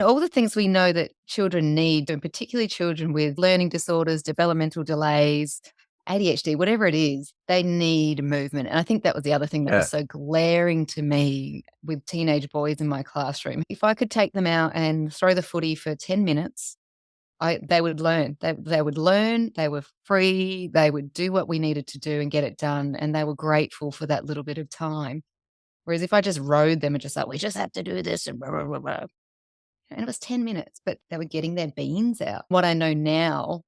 All the things we know that children need, and particularly children with learning disorders, developmental delays, ADHD, whatever it is, they need movement. And I think that was the other thing that was so glaring to me with teenage boys in my classroom. If I could take them out and throw the footy for 10 minutes, they would learn. They would learn, they were free, they would do what we needed to do and get it done. And they were grateful for that little bit of time. Whereas if I just rode them and just like, we just have to do this and blah, blah, blah, blah. And it was 10 minutes, but they were getting their beans out. What I know now,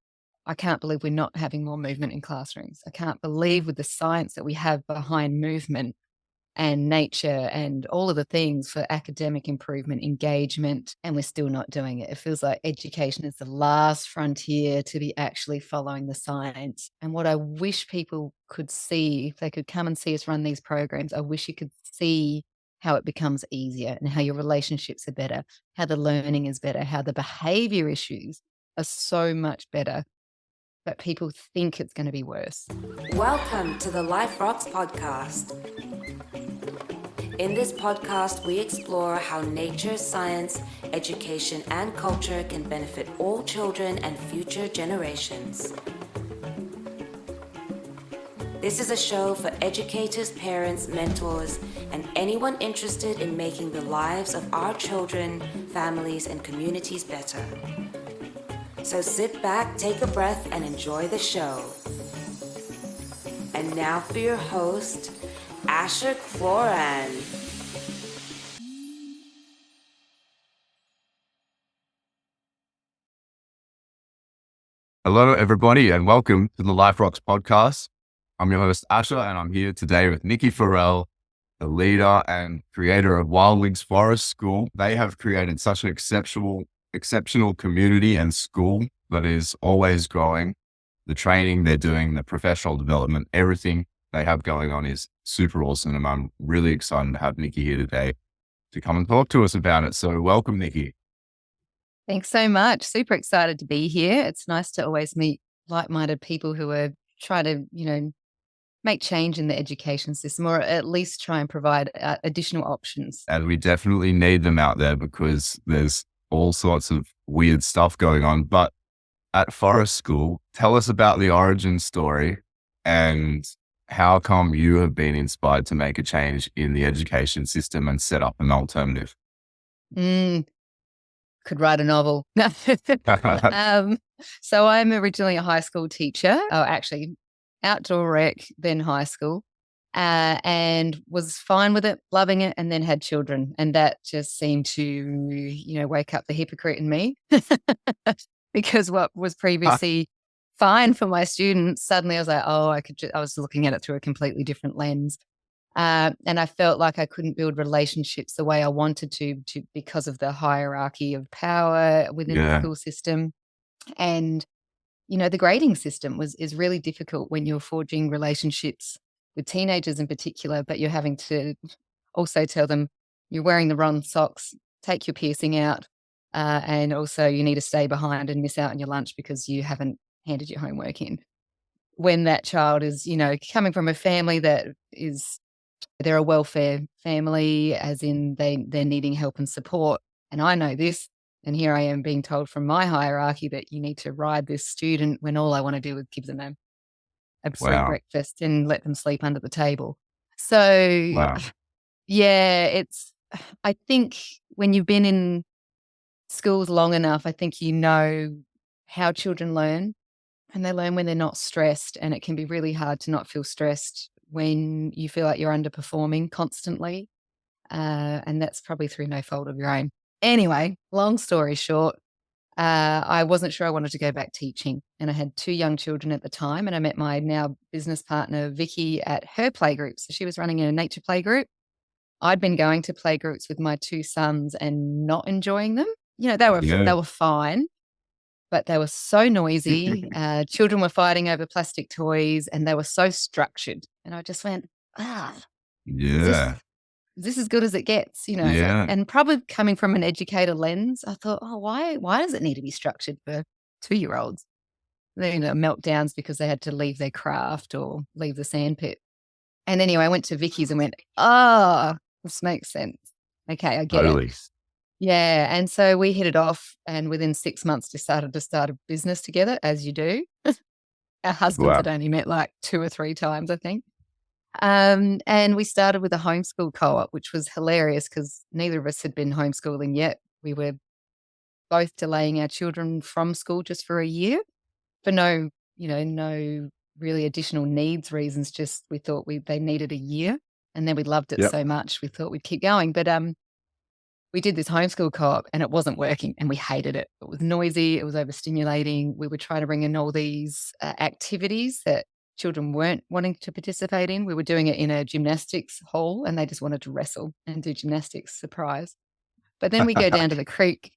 I can't believe we're not having more movement in classrooms. I can't believe with the science that we have behind movement and nature and all of the things for academic improvement, engagement, and we're still not doing it. It feels like education is the last frontier to be actually following the science. And what I wish people could see, if they could come and see us run these programs, I wish you could see how it becomes easier and how your relationships are better, how the learning is better, how the behavior issues are so much better. But people think it's going to be worse. Welcome to the Life Rocks podcast. In this podcast, we explore how nature, science, education, and culture can benefit all children and future generations. This is a show for educators, parents, mentors, and anyone interested in making the lives of our children, families, and communities better. So sit back, take a breath, and enjoy the show. And now for your host, Asher Cloran. Hello, everybody, and welcome to the Life Rocks podcast. I'm your host, Asher, and I'm here today with Nicki Farrell, the leader and creator of Wildlings Forest School. They have created such an exceptional community and school that is always growing. The training they're doing, the professional development, everything they have going on is super awesome. And I'm really excited to have Nikki here today to come and talk to us about it. So welcome, Nikki. Thanks so much. Super excited to be here. It's nice to always meet like-minded people who are trying to, make change in the education system, or at least try and provide additional options. And we definitely need them out there because there's all sorts of weird stuff going on. But at Forest School, tell us about the origin story and how come you have been inspired to make a change in the education system and set up an alternative? Could write a novel. So I'm originally a high school teacher. Oh, actually, outdoor rec, then high school, and was fine with it, loving it, and then had children. And that just seemed to, wake up the hypocrite in me because what was previously fine for my students, suddenly I was like, oh, I was looking at it through a completely different lens. And I felt like I couldn't build relationships the way I wanted to because of the hierarchy of power within the school system. And the grading system is really difficult when you're forging relationships with teenagers in particular, but you're having to also tell them you're wearing the wrong socks, take your piercing out, and also you need to stay behind and miss out on your lunch because you haven't handed your homework in. When that child is, coming from a family that is, they're a welfare family, as in they're needing help and support. And I know this. And here I am being told from my hierarchy that you need to ride this student when all I want to do is give them an absolute breakfast and let them sleep under the table. So, yeah, I think when you've been in schools long enough, I think you know how children learn, and they learn when they're not stressed. And it can be really hard to not feel stressed when you feel like you're underperforming constantly. And that's probably through no fault of your own. Anyway, long story short, I wasn't sure I wanted to go back teaching, and I had 2 young children at the time, and I met my now business partner, Vicky, at her playgroup. So she was running a nature playgroup. I'd been going to playgroups with my 2 sons and not enjoying them. They were fine, but they were so noisy. Children were fighting over plastic toys, and they were so structured. And I just went, is this as good as it gets, and probably coming from an educator lens, I thought, why does it need to be structured for 2-year-olds? Meltdowns because they had to leave their craft or leave the sandpit. And anyway, I went to Vicky's and went, this makes sense. Okay, I get it. Yeah. And so we hit it off, and within 6 months decided to start a business together, as you do. Our husbands Wow. had only met like 2 or 3 times, I think. And we started with a homeschool co-op, which was hilarious because neither of us had been homeschooling yet. We were both delaying our children from school just for a year for no really additional needs reasons. Just we thought they needed a year, and then we loved it Yep. so much we thought we'd keep going. But we did this homeschool co-op and it wasn't working, and we hated it. It was noisy. It was overstimulating. We were trying to bring in all these activities that children weren't wanting to participate in. We were doing it in a gymnastics hall, and they just wanted to wrestle and do gymnastics, surprise. But then we go down to the creek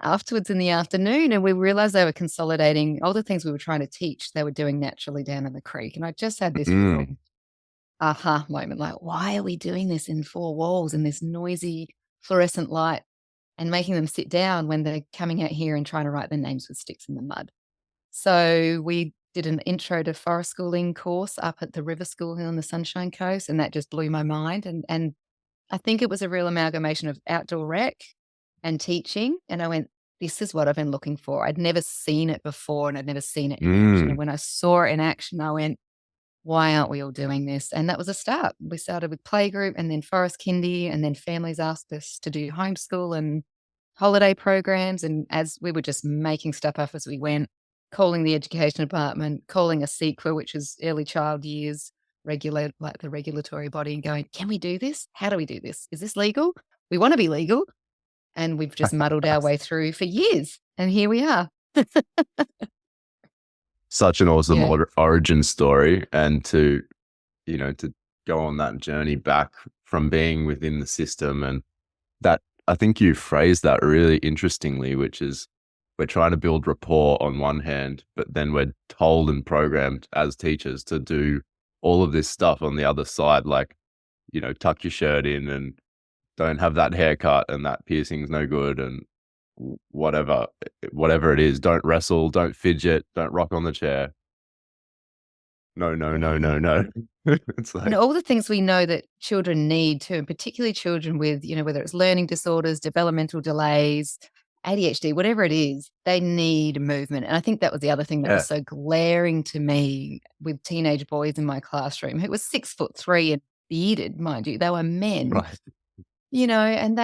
afterwards in the afternoon, and we realized they were consolidating all the things we were trying to teach. They were doing naturally down in the creek. And I just had this real Mm. aha moment, like, why are we doing this in four walls in this noisy fluorescent light and making them sit down when they're coming out here and trying to write their names with sticks in the mud? So we did an intro to forest schooling course up at the river school here on the Sunshine Coast, and that just blew my mind. And I think it was a real amalgamation of outdoor rec and teaching. And I went, this is what I've been looking for. I'd never seen it before, and I'd never seen it in action. And Mm. when I saw it in action, I went, why aren't we all doing this? And that was a start. We started with playgroup and then forest kindy, and then families asked us to do homeschool and holiday programs. And as we were just making stuff up as we went, calling the education department, calling a CEQA, which is early child years, regulate like the regulatory body, and going, can we do this? How do we do this? Is this legal? We want to be legal. And we've just muddled our way through for years. And here we are. Such an awesome Yeah. origin story, and to go on that journey back from being within the system. And that, I think you phrased that really interestingly, which is we're trying to build rapport on one hand, but then we're told and programmed as teachers to do all of this stuff on the other side, like, tuck your shirt in and don't have that haircut and that piercing's no good and whatever it is. Don't wrestle, don't fidget, don't rock on the chair. No, no, no, no, no. It's And like, all the things we know that children need too, and particularly children with, whether it's learning disorders, developmental delays, ADHD, whatever it is, they need movement. And I think that was the other thing that was yeah, so glaring to me with teenage boys in my classroom who was 6'3" and bearded, mind you. They were men, right. and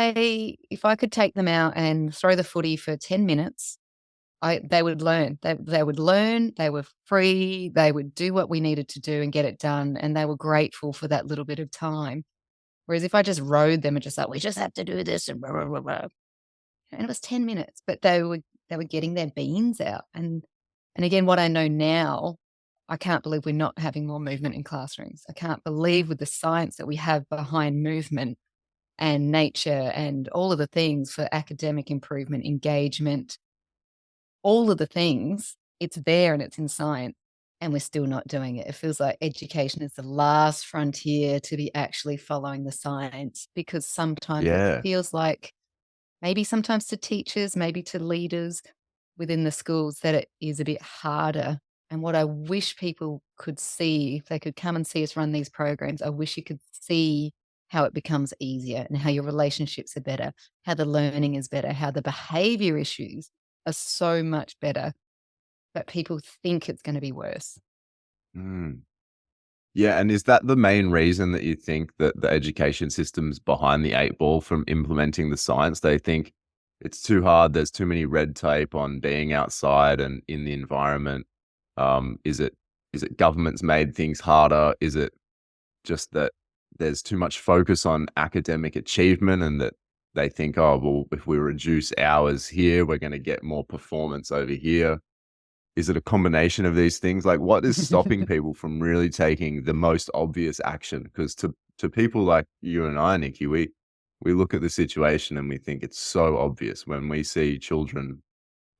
if I could take them out and throw the footy for 10 minutes, they would learn. They would learn, they were free, they would do what we needed to do and get it done, and they were grateful for that little bit of time. Whereas if I just rode them and just like, "We just have to do this," and blah, blah, blah, blah, and it was 10 minutes, but they were getting their beans out. And again, what I know now, I can't believe we're not having more movement in classrooms. I can't believe with the science that we have behind movement and nature and all of the things for academic improvement, engagement, all of the things, it's there and it's in science, and we're still not doing it. It feels like education is the last frontier to be actually following the science, because sometimes it Yeah. feels like maybe sometimes to teachers, maybe to leaders within the schools, that it is a bit harder. And what I wish people could see, if they could come and see us run these programs, I wish you could see how it becomes easier and how your relationships are better, how the learning is better, how the behavior issues are so much better, but people think it's going to be worse. Mm. Yeah, and is that the main reason that you think that the education system's behind the eight ball from implementing the science? They think it's too hard, there's too many red tape on being outside and in the environment. Is it government's made things harder? Is it just that there's too much focus on academic achievement, and that they think, oh, well, if we reduce hours here, we're going to get more performance over here? Is it a combination of these things? Like, what is stopping people from really taking the most obvious action? Because to people like you and I, Nikki, we look at the situation and we think it's so obvious when we see children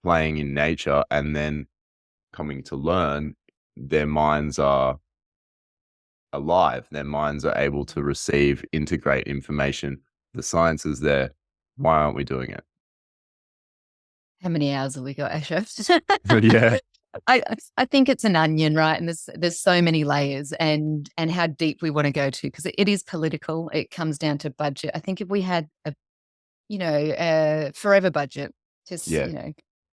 playing in nature and then coming to learn, their minds are alive. Their minds are able to receive, integrate information. The science is there. Why aren't we doing it? How many hours have we got, Asha? Yeah. I think it's an onion, right? And there's so many layers, and how deep we want to go to, because it is political. It comes down to budget. I think if we had forever budget, just, Yeah.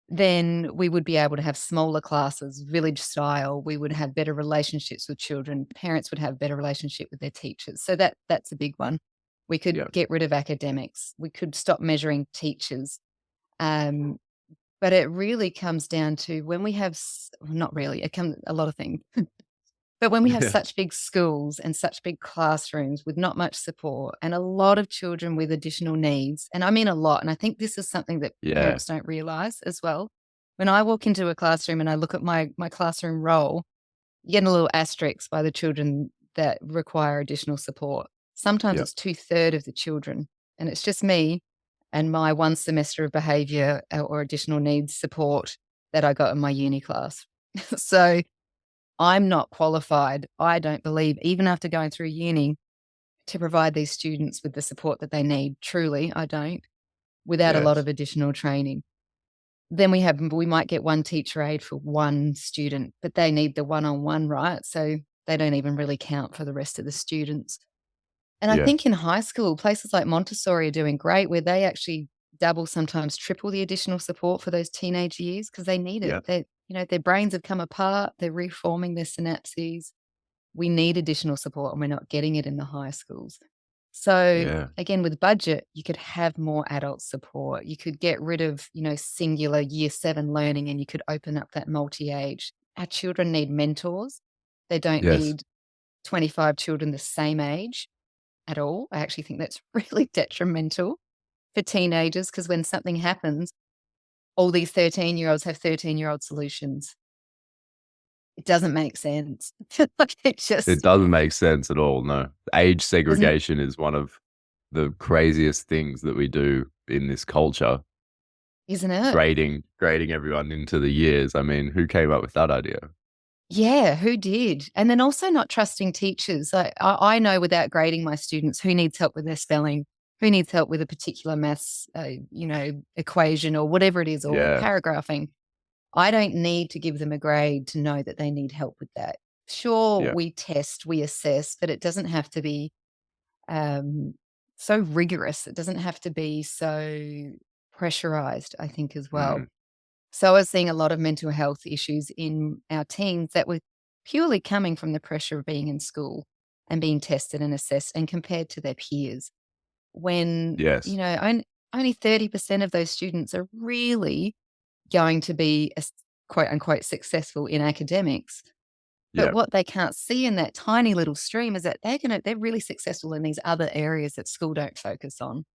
then we would be able to have smaller classes, village style. We would have better relationships with children. Parents would have better relationship with their teachers. So that's a big one. We could Yeah. get rid of academics. We could stop measuring teachers. Um, but it really comes down to when we have, not really, it comes a lot of things. But when we have Yeah. such big schools and such big classrooms with not much support and a lot of children with additional needs, and I mean a lot, and I think this is something that Yeah. parents don't realize as well. When I walk into a classroom and I look at my classroom roll, you get a little asterisk by the children that require additional support. Sometimes Yeah. it's 2/3 of the children, and it's just me and my one semester of behavior or additional needs support that I got in my uni class. So I'm not qualified, I don't believe, even after going through uni, to provide these students with the support that they need. Truly, I don't, without a lot Yes. of additional training. Then we might get one teacher aide for one student, but they need the one-on-one, right? So they don't even really count for the rest of the students. And I Yeah. think in high school, places like Montessori are doing great, where they actually double, sometimes triple the additional support for those teenage years because they need it. Yeah. Their brains have come apart, they're reforming their synapses. We need additional support and we're not getting it in the high schools. So Yeah. again, with budget, you could have more adult support. You could get rid of, singular year 7 learning and you could open up that multi-age. Our children need mentors. They don't Yes. need 25 children the same age at all. I actually think that's really detrimental for teenagers because when something happens, all these 13-year-olds have 13-year-old solutions. It doesn't make sense. Like it It just doesn't make sense at all. No. Age doesn't, segregation is one of the craziest things that we do in this culture. isn't it? Grading everyone into the years. I mean, who came up with that idea? Yeah, who did? And then also not trusting teachers. I know without grading my students who needs help with their spelling, who needs help with a particular maths, equation or whatever it is, or Yeah. paragraphing. I don't need to give them a grade to know that they need help with that. Sure, Yeah. we test, we assess, but it doesn't have to be so rigorous. It doesn't have to be so pressurized, I think, as well. Mm. So I was seeing a lot of mental health issues in our teens that were purely coming from the pressure of being in school and being tested and assessed and compared to their peers. When, Yes. only 30% of those students are really going to be quote unquote successful in academics. But Yeah. what they can't see in that tiny little stream is that they're really successful in these other areas that school don't focus on.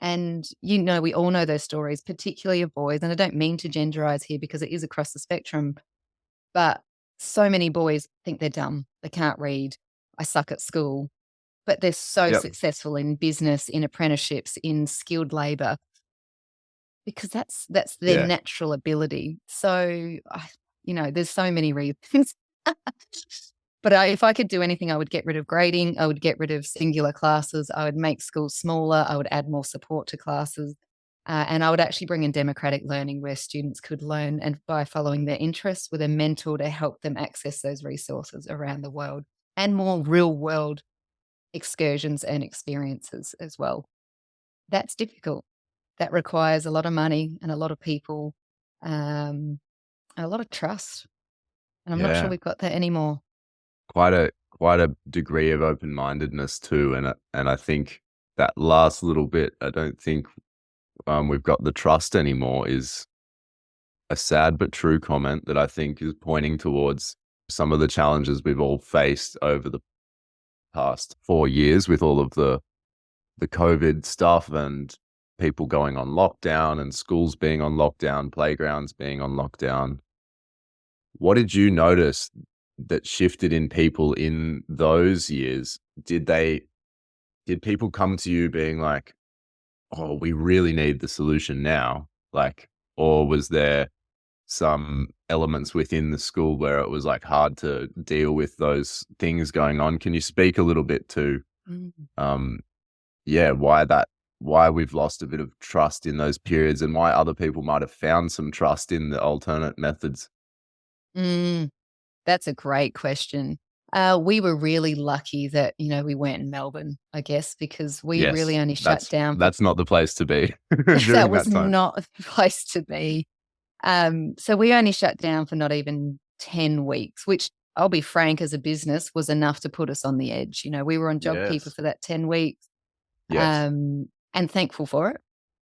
And, we all know those stories, particularly of boys. And I don't mean to genderize here because it is across the spectrum, but so many boys think they're dumb. They can't read. I suck at school, but they're so Yep. successful in business, in apprenticeships, in skilled labor because that's their Yeah. natural ability. So, there's so many reasons. But if I could do anything, I would get rid of grading. I would get rid of singular classes. I would make schools smaller. I would add more support to classes. And I would actually bring in democratic learning where students could learn and by following their interests with a mentor to help them access those resources around the world and more real world excursions and experiences as well. That's difficult. That requires a lot of money and a lot of people, and a lot of trust. And I'm not sure Yeah. we've got that anymore. Quite a degree of open-mindedness too. And I think that last little bit, I don't think we've got the trust anymore is a sad but true comment that I think is pointing towards some of the challenges we've all faced over the past 4 years with all of the COVID stuff and people going on lockdown and schools being on lockdown, playgrounds being on lockdown. What did you notice that shifted in people in those years? Did people come to you being like, "Oh, we really need the solution now," like, or was there some elements within the school where it was like hard to deal with those things going on? Can you speak a little bit to Mm. yeah, why we've lost a bit of trust in those periods and why other people might have found some trust in the alternate methods? Mm, that's a great question. We were really lucky that, we weren't in Melbourne, I guess, because we really Yes, only shut down for that's not the place to be that during was that time. not the place to be. So we only shut down for not even 10 weeks, which I'll be frank, as a business, was enough to put us on the edge. We were on JobKeeper Yes. for that 10 weeks, Yes. and thankful for it.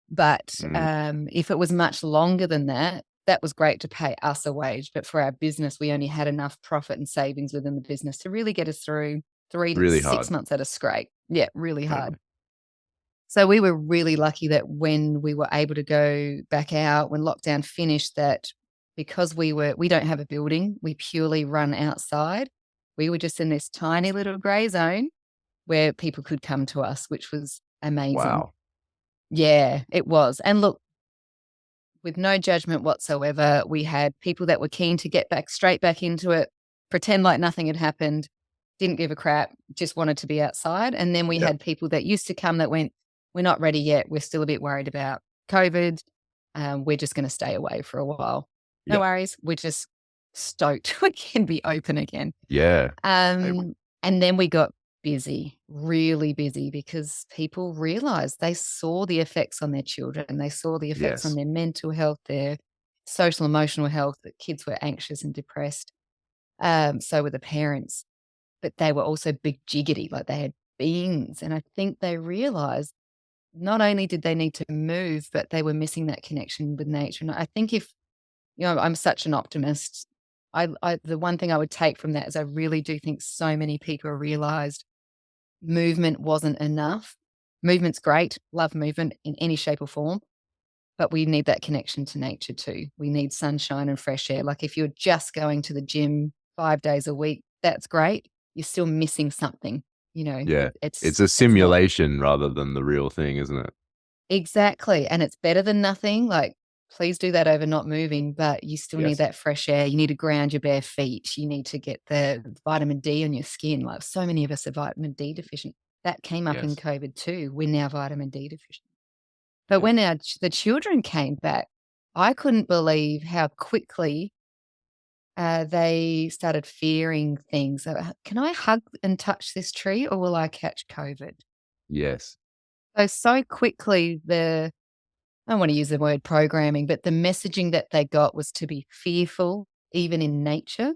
But Mm, if it was much longer than that, that was great to pay us a wage. But for our business, we only had enough profit and savings within the business to really get us through 3 to really 6 hard. months at a scrape. Yeah, really hard. Okay. So we were really lucky that when we were able to go back out, when lockdown finished, that because we don't have a building, we purely run outside. We were just in this tiny little grey zone where people could come to us, which was amazing. Wow. Yeah, it was. And look, with no judgment whatsoever, we had people that were keen to get straight back into it, pretend like nothing had happened, didn't give a crap, just wanted to be outside. And then we Yeah. had people that used to come that went, we're not ready yet. We're still a bit worried about COVID. We're just going to stay away for a while. No Yeah. worries. We're just stoked we can be open again. Yeah. And then we got busy, really busy, because people realized they saw the effects on their children. They saw the effects on Yes. their mental health, their social, emotional health, that kids were anxious and depressed. So were the parents, but they were also big jiggity, like they had beings. And I think they realized not only did they need to move, but they were missing that connection with nature. And I think if, I'm such an optimist. The one thing I would take from that is I really do think so many people realized movement wasn't enough. Movement's great, love movement in any shape or form, but we need that connection to nature too. We need sunshine and fresh air. Like if you're just going to the gym 5 days a week, that's great. You're still missing something, Yeah. It's it's a not. simulation rather than the real thing, isn't it? Exactly, and it's better than nothing. Like, please do that over not moving, but you still need Yes. that fresh air. You need to ground your bare feet. You need to get the vitamin D on your skin. Like, so many of us are vitamin D deficient. That came up in Yes. COVID too. We're now vitamin D deficient. But Yeah. when the children came back, I couldn't believe how quickly they started fearing things. Can I hug and touch this tree, or will I catch COVID? Yes. So quickly I don't want to use the word programming, but the messaging that they got was to be fearful, even in nature,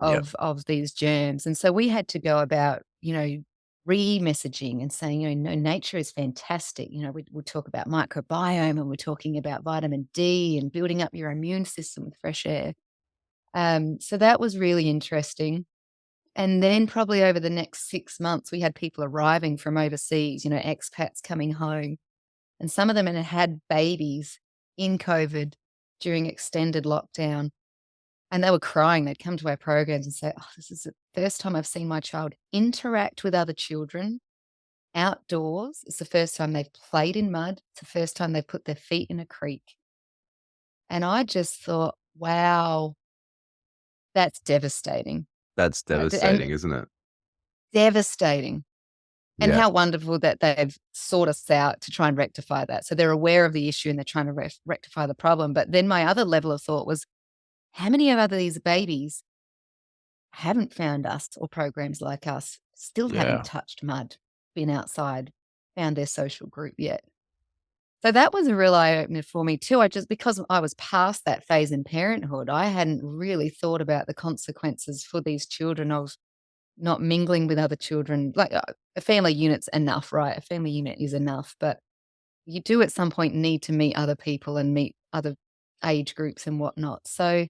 Yeah. of these germs. And so we had to go about, re-messaging and saying, no, nature is fantastic. We talk about microbiome, and we're talking about vitamin D and building up your immune system with fresh air. So that was really interesting. And then probably over the next 6 months, we had people arriving from overseas, expats coming home, and some of them had babies in COVID during extended lockdown, and they were crying. They'd come to our programs and say, "Oh, this is the first time I've seen my child interact with other children outdoors. It's the first time they've played in mud. It's the first time they've put their feet in a creek." And I just thought, wow, that's devastating. That's And devastating, isn't it? devastating. And Yeah. how wonderful that they've sought us out to try and rectify that. So they're aware of the issue and they're trying to rectify the problem. But then my other level of thought was, how many of these babies haven't found us or programs like us, still haven't Yeah. touched mud, been outside, found their social group yet? So that was a real eye-opener for me too. Because I was past that phase in parenthood, I hadn't really thought about the consequences for these children of not mingling with other children. Like, a family unit's enough, right? A family unit is enough, but you do at some point need to meet other people and meet other age groups and whatnot. So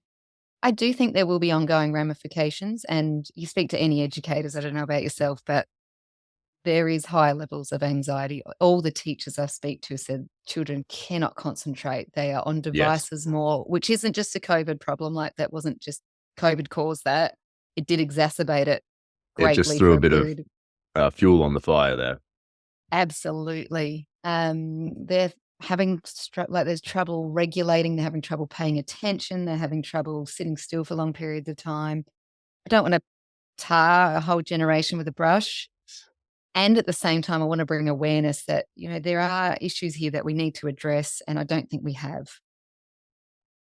I do think there will be ongoing ramifications, and you speak to any educators, I don't know about yourself, but there is high levels of anxiety. All the teachers I speak to said children cannot concentrate. They are on Yes. devices more, which isn't just a COVID problem. Like, that wasn't just COVID caused that. It did exacerbate it It just greatly threw for a a bit of period. fuel on the fire there. Absolutely. They're having like, there's trouble regulating, they're having trouble paying attention, they're having trouble sitting still for long periods of time. I don't wanna tar a whole generation with a brush, and at the same time, I wanna bring awareness that, there are issues here that we need to address, and I don't think we have.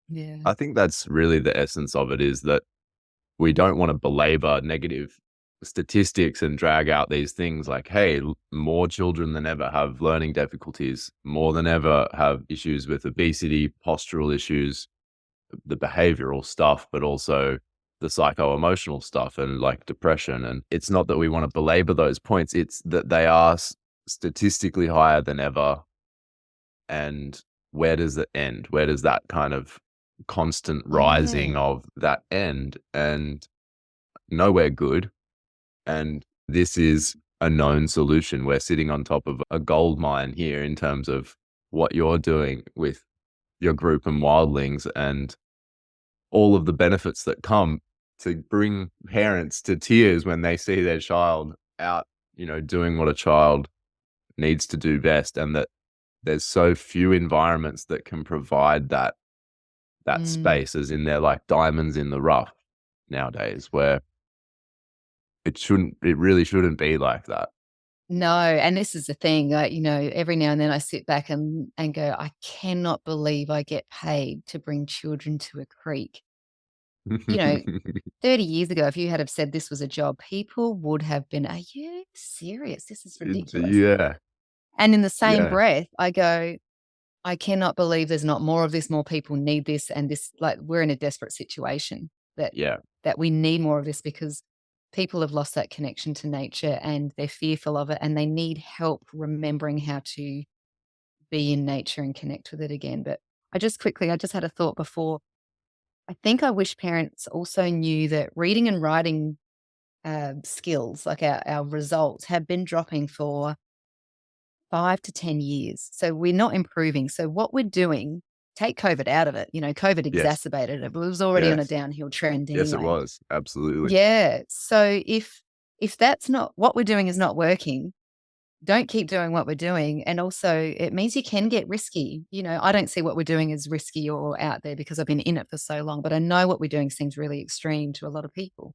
Yeah. I think that's really the essence of it, is that we don't want to belabor negative statistics and drag out these things like, hey, more children than ever have learning difficulties, more than ever have issues with obesity, postural issues, the behavioral stuff, but also the psycho-emotional stuff and like depression. And it's not that we want to belabor those points, it's that they are statistically higher than ever. And where does it end? Where does that kind of constant Yeah. rising of that end? And nowhere good. And this is a known solution. We're sitting on top of a gold mine here in terms of what you're doing with your group and wildlings and all of the benefits that come to bring parents to tears when they see their child out, doing what a child needs to do best. And that there's so few environments that can provide that Mm. space, as in they're like diamonds in the rough nowadays, where it really shouldn't be like that. No, and this is the thing, like, every now and then I sit back and go, "I cannot believe I get paid to bring children to a creek." You know, 30 years ago, if you had have said this was a job, people would have been, "Are you serious? This is ridiculous." Yeah, And in the same yeah, breath, I go, "I cannot believe there's not more of this, more people need this, and this like, we're in a desperate situation that yeah, that we need more of this because people have lost that connection to nature and they're fearful of it, and they need help remembering how to be in nature and connect with it again." But I just had a thought before. I think I wish parents also knew that reading and writing, skills, like our results, have been dropping for 5 to 10 years. So we're not improving. So what we're doing, take COVID out of it. COVID yes, exacerbated it. It was already on a yes, downhill trend yes, it anyway. was absolutely. Yeah. So if that's not what we're doing is not working, don't keep doing what we're doing. And also it means you can get risky. I don't see what we're doing as risky or out there because I've been in it for so long, but I know what we're doing seems really extreme to a lot of people.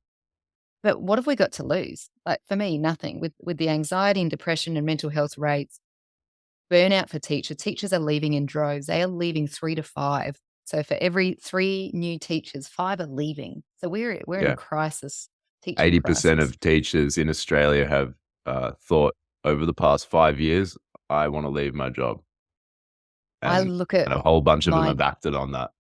But what have we got to lose? Like for me, nothing. With the anxiety and depression and mental health rates, burnout for teachers are leaving in droves. They are leaving 3 to 5. So for every 3 new teachers, 5 are leaving. So we're in a Yeah, crisis, teaching 80% crisis. of teachers in Australia have thought over the past 5 years, I want to leave my job, I and look at a whole bunch of them my have acted on that.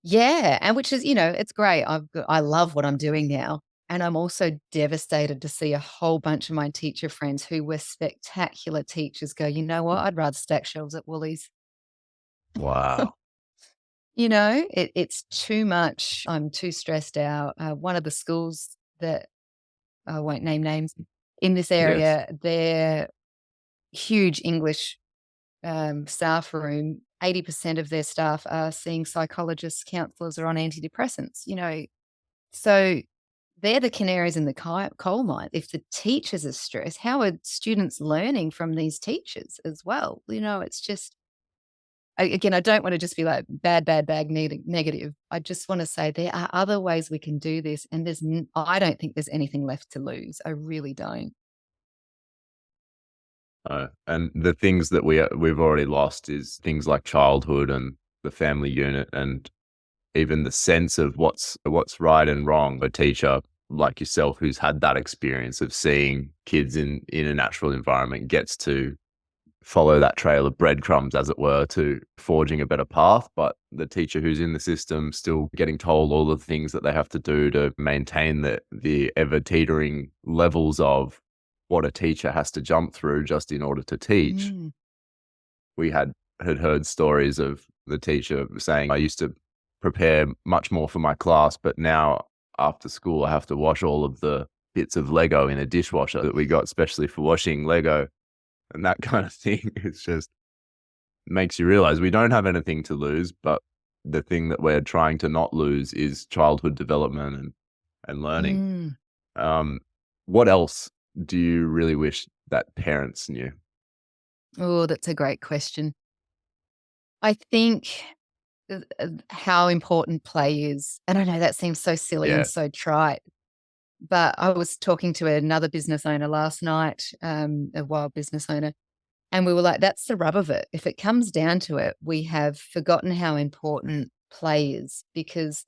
Yeah, and which is, it's great. I love what I'm doing now, and I'm also devastated to see a whole bunch of my teacher friends who were spectacular teachers go, "You know what? I'd rather stack shelves at Woolies." Wow. It's too much. I'm too stressed out. One of the schools that I won't name names in this Yes. area, their huge English staff room, 80% of their staff are seeing psychologists, counselors, or on antidepressants. So they're the canaries in the coal mine. If the teachers are stressed, how are students learning from these teachers as well? It's just, again, I don't want to just be like bad, bad, bad, negative. I just want to say there are other ways we can do this. And I don't think there's anything left to lose. I really don't. And the things that we've already lost is things like childhood and the family unit, and even the sense of what's right and wrong. A teacher like yourself who's had that experience of seeing kids in a natural environment gets to follow that trail of breadcrumbs, as it were, to forging a better path. But the teacher who's in the system still getting told all the things that they have to do to maintain the ever teetering levels of what a teacher has to jump through just in order to teach. Mm. We had heard stories of the teacher saying, I used to prepare much more for my class, but now after school I have to wash all of the bits of Lego in a dishwasher that we got specially for washing Lego. And that kind of thing is just makes you realize we don't have anything to lose, but the thing that we're trying to not lose is childhood development and learning. Mm. Um, what else do you really wish that parents knew? Oh, that's a great question. I think how important play is. And I know that seems so silly and Yeah, so trite, but I was talking to another business owner last night, a wild business owner, and we were like, that's the rub of it. If it comes down to it, we have forgotten how important play is because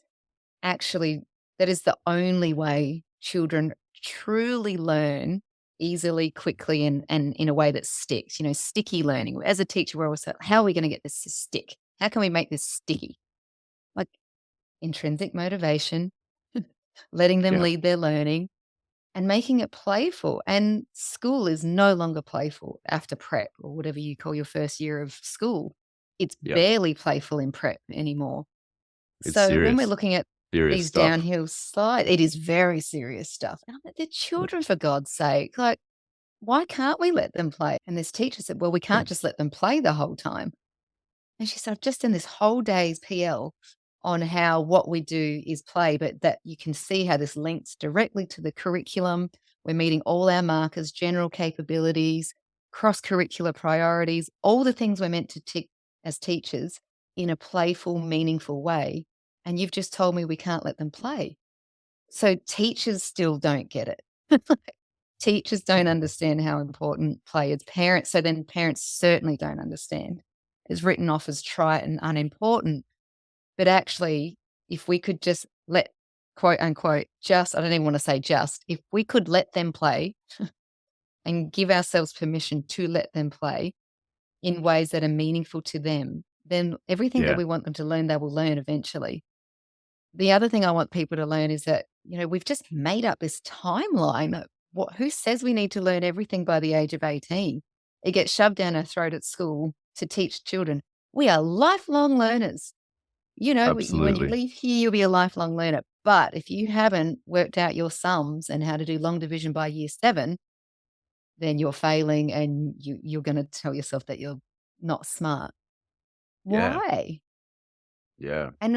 actually that is the only way truly learn easily, quickly, and in a way that sticks, sticky learning. As a teacher, we're always like, how are we going to get this to stick? How can we make this sticky? Like intrinsic motivation, letting them Yeah. lead their learning, and making it playful. And school is no longer playful after prep or whatever you call your first year of school. It's Yeah. barely playful in prep anymore. It's So when we're serious, looking at serious these stuff. downhill slides, it is very serious stuff. And I'm like, they're Yeah. children, for God's sake. Like, why can't we let them play? And this teacher said, well, we can't just let them play the whole time. And she said, I've just done this whole day's PL on how what we do is play, but that you can see how this links directly to the curriculum. We're meeting all our markers, general capabilities, cross curricular priorities, all the things we're meant to tick as teachers in a playful, meaningful way. And you've just told me we can't let them play. So teachers still don't get it. Teachers don't understand how important play is. Parents, so then parents certainly don't understand. It's written off as trite and unimportant. But actually, if we could just let, quote unquote, I don't even want to say just, if we could let them play and give ourselves permission to let them play in ways that are meaningful to them, then everything that Yeah. we want them to learn, they will learn eventually. The other thing I want people to learn is that, we've just made up this timeline. Who says we need to learn everything by the age of 18? It gets shoved down our throat at school to teach children. We are lifelong learners. When you Absolutely. leave here, you'll be a lifelong learner. But if you haven't worked out your sums and how to do long division by year 7, then you're failing and you're going to tell yourself that you're not smart. Yeah. Why? Yeah. And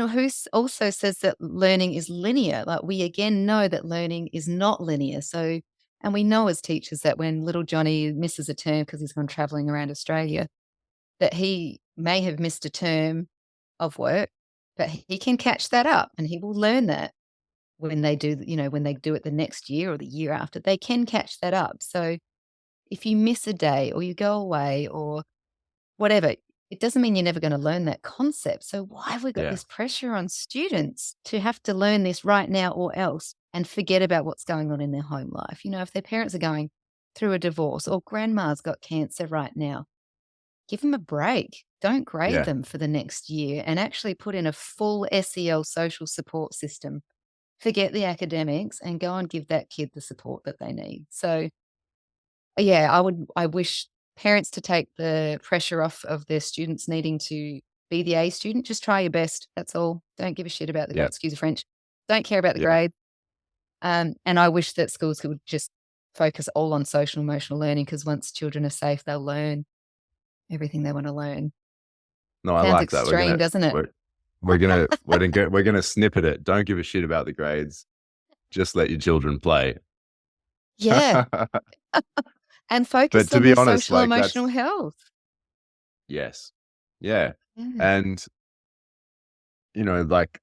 also says that learning is linear. Like, we again know that learning is not linear. So, and we know as teachers that when little Johnny misses a term because he's gone traveling around Australia, that he may have missed a term of work, but he can catch that up and he will learn that when they do, when they do it the next year or the year after, they can catch that up. So if you miss a day or you go away or whatever, it doesn't mean you're never going to learn that concept. So why have we got Yeah. this pressure on students to have to learn this right now or else and forget about what's going on in their home life? If their parents are going through a divorce or grandma's got cancer right now, give them a break. Don't grade Yeah. them for the next year and actually put in a full SEL social support system. Forget the academics and go and give that kid the support that they need. So, yeah, I wish parents to take the pressure off of their students needing to be the A student. Just try your best. That's all. Don't give a shit about the grade. Yeah. Excuse the French. Don't care about the Yeah. grade. And I wish that schools could just focus all on social emotional learning, because once children are safe, they'll learn everything they want to learn. No, I Sounds like that. extreme, doesn't it? We're gonna snippet it. Don't give a shit about the grades. Just let your children play. Yeah. And But focus to on be their honest, social like emotional that's health. yes. Yeah. Yeah. And like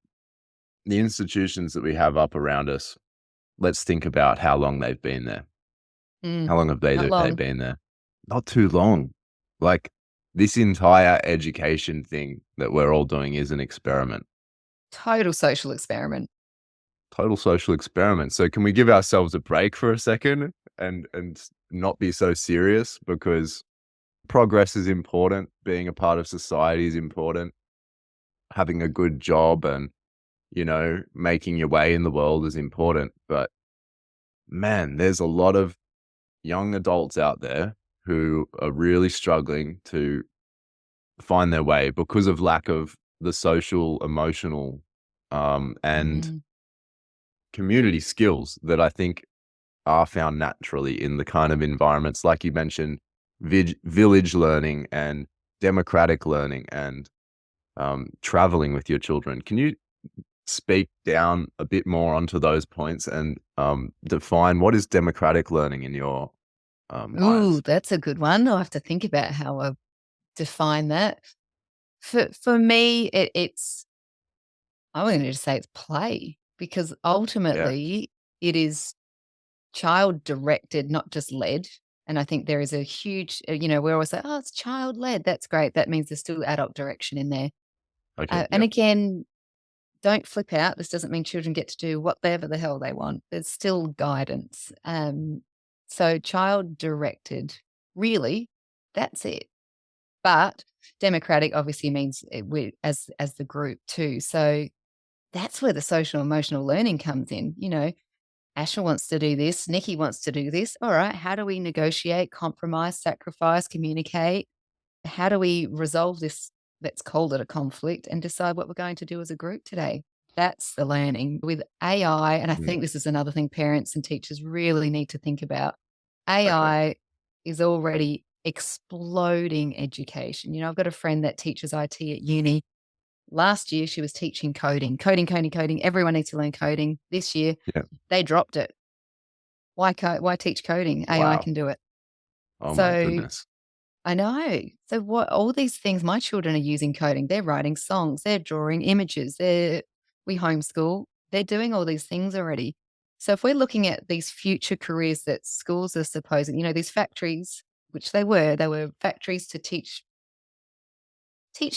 the institutions that we have up around us, let's think about how long they've been there. Mm, How long have not they long. been there? Not too long. Like this entire education thing that we're all doing is an experiment. Total social experiment. Total social experiment. So can we give ourselves a break for a second and not be so serious, because progress is important, being a part of society is important, having a good job and making your way in the world is important. But man, there's a lot of young adults out there who are really struggling to find their way because of lack of the social, emotional, and Mm, community skills that I think are found naturally in the kind of environments, like you mentioned, village learning and democratic learning and traveling with your children. Can you speak down a bit more onto those points and define what is democratic learning in your Ooh, eyes? that's a good one. I'll have to think about how I define that. For me, it's I wanted to say it's play, because Yeah. ultimately it is child directed, not just led. And I think there is a huge, we always say, oh, it's child led. That's great. That means there's still adult direction in there. Okay. And Yep. again, don't flip out. This doesn't mean children get to do whatever the hell they want. There's still guidance. So child directed, really, that's it. But democratic obviously means we as the group too. So that's where the social emotional learning comes in. Asha wants to do this, Nikki wants to do this. All right, how do we negotiate, compromise, sacrifice, communicate? How do we resolve this? Let's call it a conflict and decide what we're going to do as a group today. That's the learning with AI. And I Mm. think this is another thing parents and teachers really need to think about. Okay. AI is already exploding education. I've got a friend that teaches IT at uni. Last year, she was teaching coding, coding, coding, coding. Everyone needs to learn coding. This year, Yeah. they dropped it. Why teach coding? AI Wow. can do it. Oh my So goodness. I know. So what all these things, my children are using coding. They're writing songs, they're drawing images, we homeschool, they're doing all these things already. So if we're looking at these future careers that schools are supposing, these factories, which they were factories to teach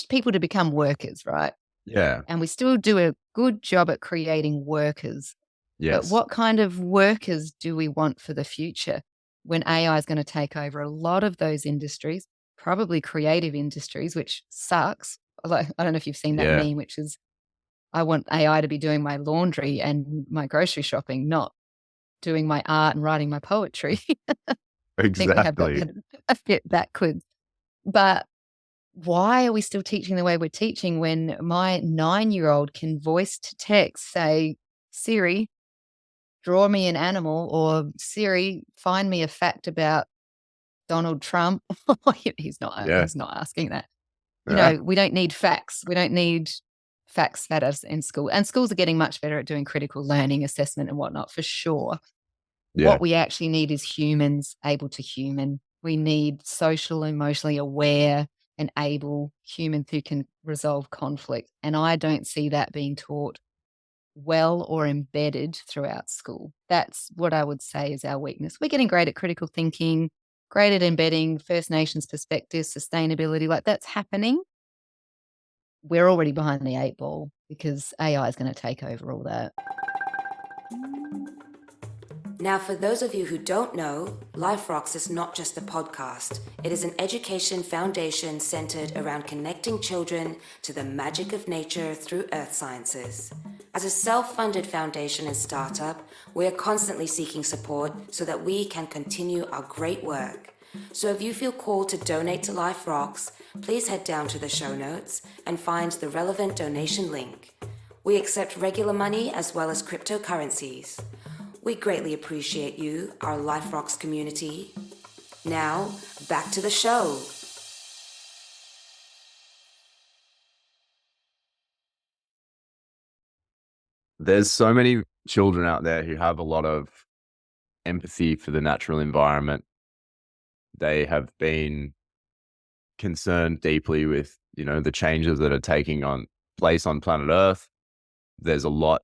people to become workers, right? Yeah. And we still do a good job at creating workers. But Yes. what kind of workers do we want for the future when AI is going to take over a lot of those industries, probably creative industries, which sucks. Although I don't know if you've seen that Yeah. meme, which is I want AI to be doing my laundry and my grocery shopping, not doing my art and writing my poetry. I think we have got Exactly. that a bit backwards. But why are we still teaching the way we're teaching when my 9-year-old can voice to text say, Siri, draw me an animal, or Siri, find me a fact about Donald Trump? He's not Yeah. asking that. Yeah. We don't need facts. We don't need facts at us in school. And schools are getting much better at doing critical learning, assessment and whatnot, for sure. Yeah. What we actually need is humans able to human. We need social, emotionally aware and able humans who can resolve conflict. And I don't see that being taught well or embedded throughout school. That's what I would say is our weakness. We're getting great at critical thinking, great at embedding First Nations perspectives, sustainability, like that's happening. We're already behind the 8 ball because AI is going to take over all that. Now, for those of you who don't know, Life Rocks is not just a podcast. It is an education foundation centered around connecting children to the magic of nature through earth sciences. As a self-funded foundation and startup, we are constantly seeking support so that we can continue our great work. So if you feel called to donate to Life Rocks, please head down to the show notes and find the relevant donation link. We accept regular money as well as cryptocurrencies. We greatly appreciate you, our Life Rocks community. Now, back to the show. There's so many children out there who have a lot of empathy for the natural environment. They have been concerned deeply with, the changes that are taking on place on planet Earth. There's a lot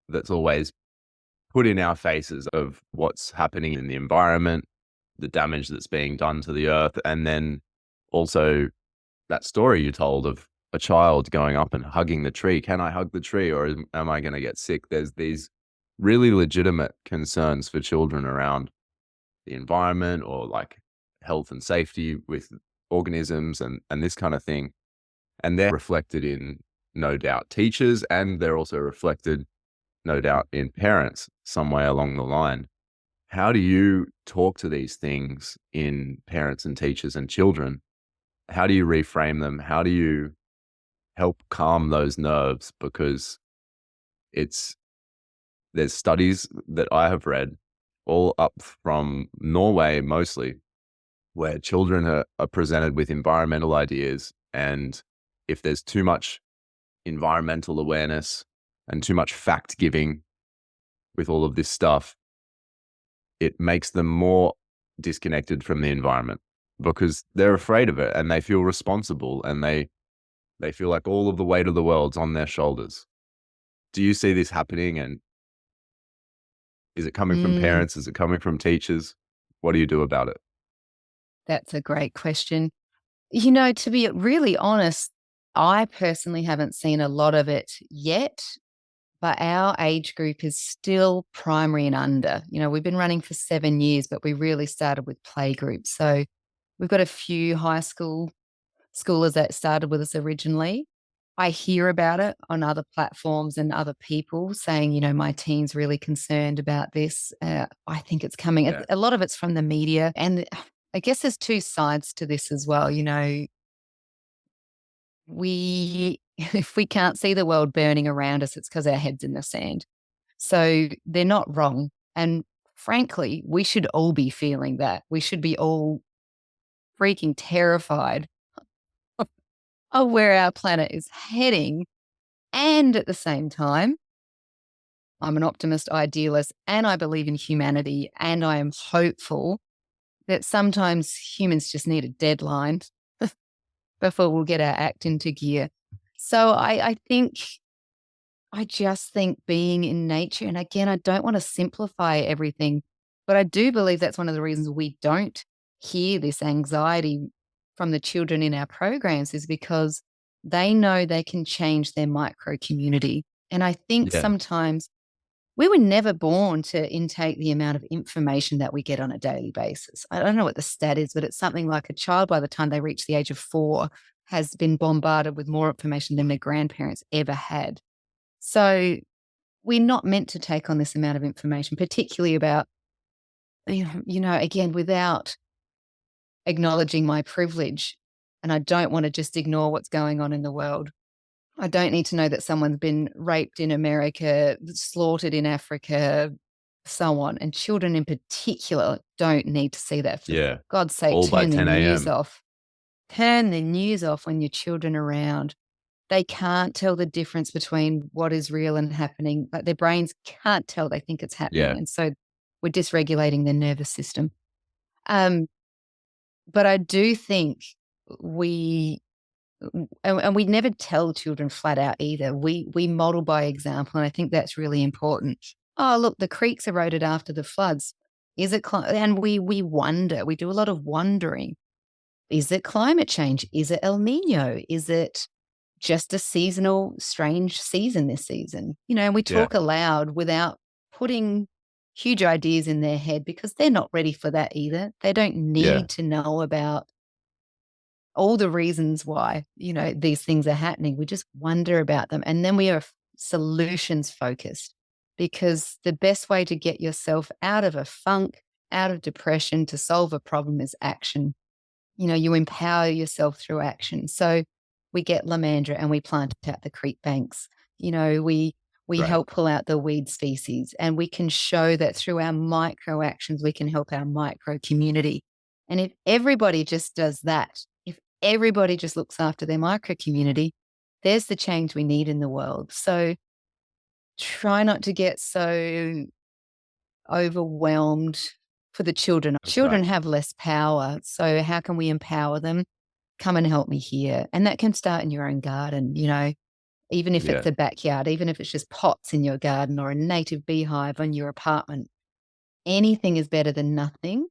that's always put in our faces of what's happening in the environment, the damage that's being done to the earth, and then also that story you told of a child going up and hugging the tree. Can I hug the tree, or am I going to get sick? There's these really legitimate concerns for children around the environment or like health and safety with organisms and this kind of thing. And they're reflected in, no doubt, teachers, and they're also reflected, no doubt, in parents some way along the line. How do you talk to these things in parents and teachers and children? How do you reframe them? How do you help calm those nerves? Because there's studies that I have read all up from Norway mostly, where children are presented with environmental ideas. And if there's too much environmental awareness and too much fact giving with all of this stuff, it makes them more disconnected from the environment because they're afraid of it and they feel responsible and they feel like all of the weight of the world's on their shoulders. Do you see this happening? And is it coming from Mm, parents? Is it coming from teachers? What do you do about it? that's a great question. To be really honest, I personally haven't seen a lot of it yet, but our age group is still primary and under. We've been running for 7 years, but we really started with play groups. So we've got a few high school schoolers that started with us originally. I hear about it on other platforms and other people saying, my teen's really concerned about this. I think it's coming. Yeah. A lot of it's from the media. And I guess there's two sides to this as well. If we can't see the world burning around us, it's because our head's in the sand. So they're not wrong. And frankly, we should all be feeling that. We should be all freaking terrified of where our planet is heading. And at the same time, I'm an optimist, idealist, and I believe in humanity. And I am hopeful that sometimes humans just need a deadline before we'll get our act into gear. So I just think being in nature, and again, I don't want to simplify everything, but I do believe that's one of the reasons we don't hear this anxiety from the children in our programs is because they know they can change their micro community. And I think Yeah. sometimes we were never born to intake the amount of information that we get on a daily basis. I don't know what the stat is, but it's something like a child by the time they reach the age of 4 has been bombarded with more information than their grandparents ever had. So we're not meant to take on this amount of information, particularly about, again, without acknowledging my privilege. And I don't want to just ignore what's going on in the world. I don't need to know that someone's been raped in America, slaughtered in Africa, so on. And children in particular don't need to see that. Yeah. God's sake, All by turn the 10 news a.m. off. Turn the news off when your children are around. They can't tell the difference between what is real and happening. Like their brains can't tell. They think it's happening. Yeah. And so we're dysregulating their nervous system. But I do think and we never tell children flat out either. We model by example, and I think that's really important. Oh, look, the creeks eroded after the floods. Is it and we wonder. We do a lot of wondering. Is it climate change? Is it El Nino? Is it just a seasonal, strange season this season? And we talk aloud without putting huge ideas in their head because they're not ready for that either. They don't need to know about all the reasons why, these things are happening. We just wonder about them. And then we are solutions focused because the best way to get yourself out of a funk, out of depression, to solve a problem is action. You empower yourself through action. So we get Lamandra and we plant out the creek banks. We help pull out the weed species, and we can show that through our micro actions, we can help our micro community. And if everybody just does that, if everybody just looks after their micro community, there's the change we need in the world. So try not to get so overwhelmed for the children. Children have less power. So how can we empower them? Come and help me here. And that can start in your own garden, even if it's a backyard, even if it's just pots in your garden or a native beehive on your apartment. Anything is better than nothing.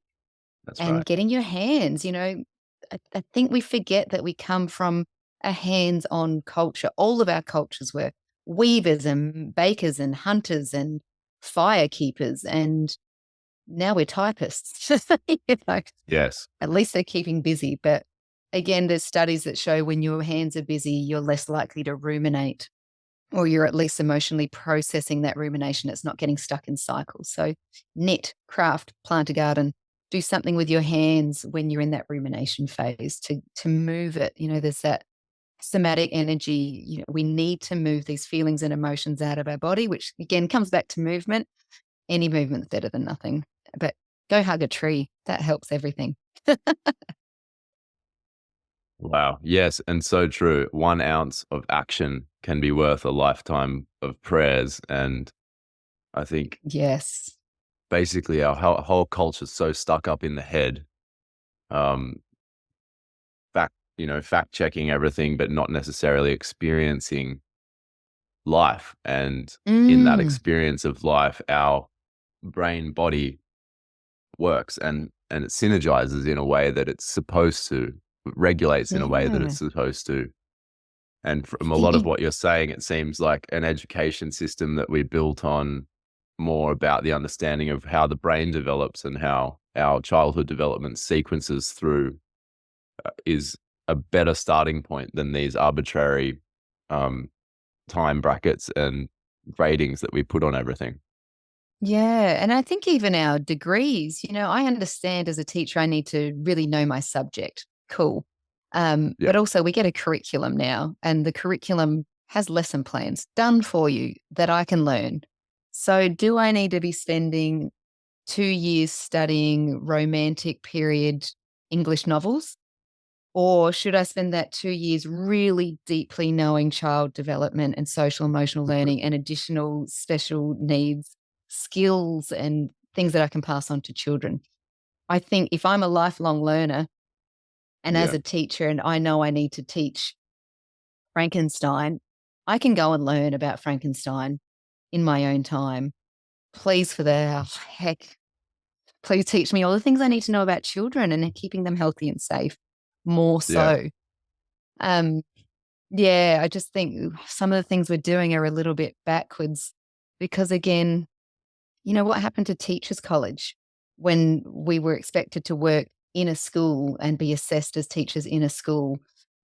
That's and right. getting your hands, I think we forget that we come from a hands-on culture. All of our cultures were weavers and bakers and hunters and fire keepers, and now we're typists. Yes. At least they're keeping busy. But again, there's studies that show when your hands are busy, you're less likely to ruminate, or you're at least emotionally processing that rumination. It's not getting stuck in cycles. So knit, craft, plant a garden, do something with your hands when you're in that rumination phase to move it. There's that somatic energy. We need to move these feelings and emotions out of our body, which again comes back to movement. Any movement's better than nothing. But go hug a tree. That helps everything. Wow. Yes. And so true. 1 ounce of action can be worth a lifetime of prayers. And I think Yes. basically our whole culture is so stuck up in the head. Fact checking everything, but not necessarily experiencing life. And in that experience of life, our brain body works and it synergizes in a way that it's supposed to, regulates in a way that it's supposed to. And from a lot of what you're saying, it seems like an education system that we built on more about the understanding of how the brain develops and how our childhood development sequences through is a better starting point than these arbitrary um, time brackets and gradings that we put on everything. Yeah. And I think even our degrees, I understand as a teacher, I need to really know my subject. Cool. Yeah. But also, we get a curriculum now, and the curriculum has lesson plans done for you that I can learn. So, do I need to be spending 2 years studying romantic period English novels? Or should I spend that 2 years really deeply knowing child development and social emotional learning and additional special needs, skills, and things that I can pass on to children? I think if I'm a lifelong learner and as Yeah. a teacher and I know I need to teach Frankenstein, I can go and learn about Frankenstein in my own time. Please, for the heck, please teach me all the things I need to know about children and keeping them healthy and safe more Yeah. so. Um, Yeah, I just think some of the things we're doing are a little bit backwards because, again, what happened to Teachers College when we were expected to work in a school and be assessed as teachers in a school?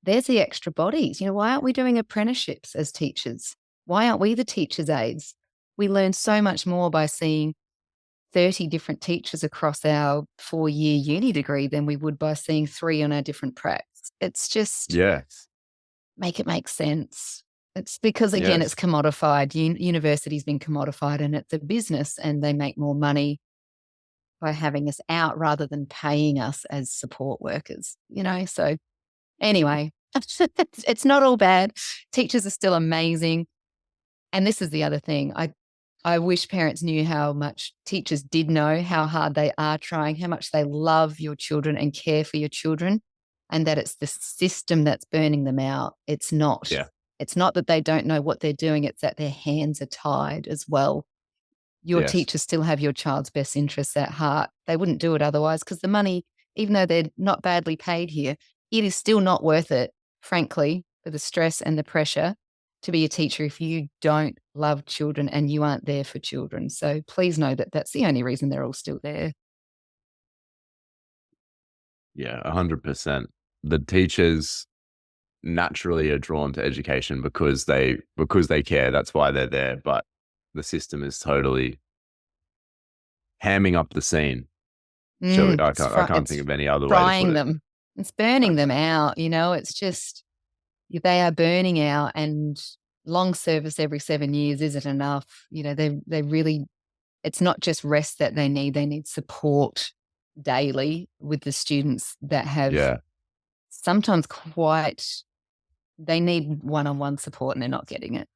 There's the extra bodies. Why aren't we doing apprenticeships as teachers? Why aren't we the teachers' aides? We learn so much more by seeing 30 different teachers across our 4-year uni degree than we would by seeing 3 on our different pracs. It's just Yes. make it make sense. It's because, again, it's Yes. commodified. University's been commodified and it's a business and they make more money by having us out rather than paying us as support workers. So anyway, it's not all bad. Teachers are still amazing. And this is the other thing. I wish parents knew how much teachers did know how hard they are trying, how much they love your children and care for your children, and that it's the system that's burning them out. It's not. Yeah. It's not that they don't know what they're doing, it's that their hands are tied as well. Your Yes. teachers still have your child's best interests at heart. They wouldn't do it otherwise because the money, even though they're not badly paid here, it is still not worth it, frankly, for the stress and the pressure to be a teacher if you don't love children and you aren't there for children. So please know that that's the only reason they're all still there. Yeah. 100%. The teachers naturally are drawn to education because they care. That's why they're there. But the system is totally hamming up the scene. I can't It's think of any other way to put frying it. them. It's burning them out. It's just they are burning out, and long service every 7 years isn't enough. They really, it's not just rest that they need support daily with the students that have Yeah. sometimes they need one-on-one support and they're not getting it.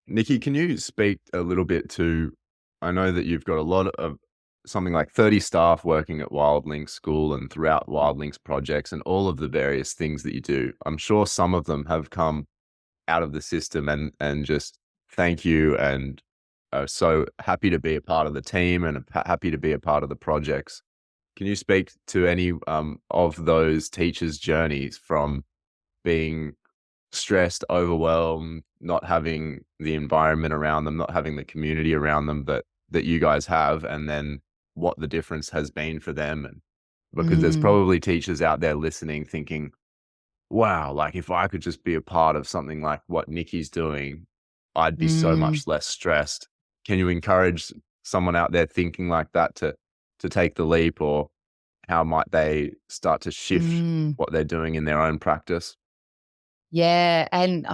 Nikki, can you speak a little bit to, I know that you've got a lot of something like 30 staff working at Wildlings School and throughout Wildlings projects and all of the various things that you do. I'm sure some of them have come out of the system and just thank you and are so happy to be a part of the team and happy to be a part of the projects. Can you speak to any of those teachers' journeys from being stressed, overwhelmed, not having the environment around them, not having the community around them that you guys have, and then what the difference has been for them? And because there's Mm, probably teachers out there listening thinking, wow, like if I could just be a part of something like what Nikki's doing, I'd be so mm, much less stressed. Can you encourage someone out there thinking like that to take the leap, or how might they start to shift mm. what they're doing in their own practice? Yeah, and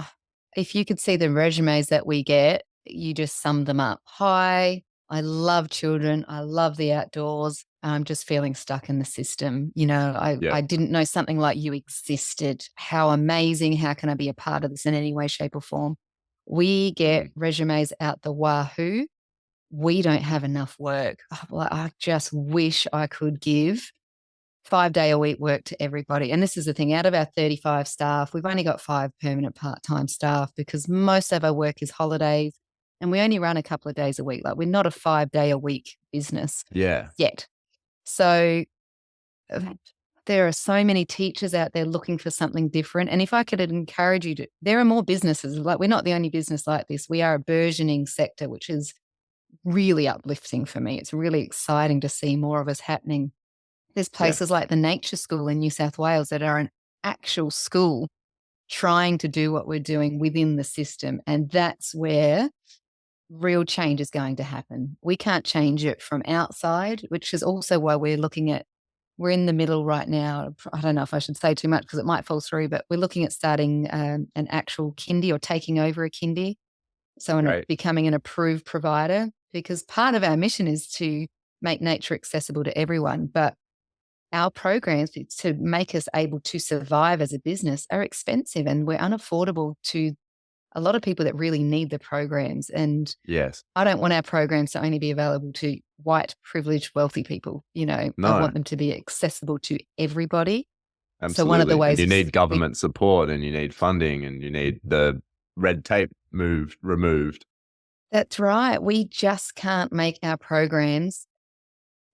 if you could see the resumes that we get, you just summed them up. Hi, I love children. I love the outdoors. I'm just feeling stuck in the system. Yeah. I didn't know something like you existed. How amazing. How can I be a part of this in any way, shape, or form? We get Mm. resumes out the wahoo. We don't have enough work. I just wish I could give 5-day-a-week work to everybody. And this is the thing, out of our 35 staff, we've only got 5 permanent part-time staff because most of our work is holidays and we only run a couple of days a week. Like, we're not a 5-day-a-week business Yeah. yet. So there are so many teachers out there looking for something different. And if I could encourage you to, there are more businesses. Like, we're not the only business like this. We are a burgeoning sector, which is really uplifting for me. It's really exciting to see more of us happening. There's places like the Nature School in New South Wales that are an actual school trying to do what we're doing within the system. And that's where real change is going to happen. We can't change it from outside, which is also why we're in the middle right now. I don't know if I should say too much because it might fall through, but we're looking at starting an actual kindy, or taking over a kindy. So becoming an approved provider, because part of our mission is to make nature accessible to everyone. But our programs to make us able to survive as a business are expensive, and we're unaffordable to a lot of people that really need the programs. And yes, I don't want our programs to only be available to white, privileged, wealthy people. I want them to be accessible to everybody. Absolutely. So one of the ways you need government support, and you need funding, and you need the red tape removed. That's right. We just can't make our programs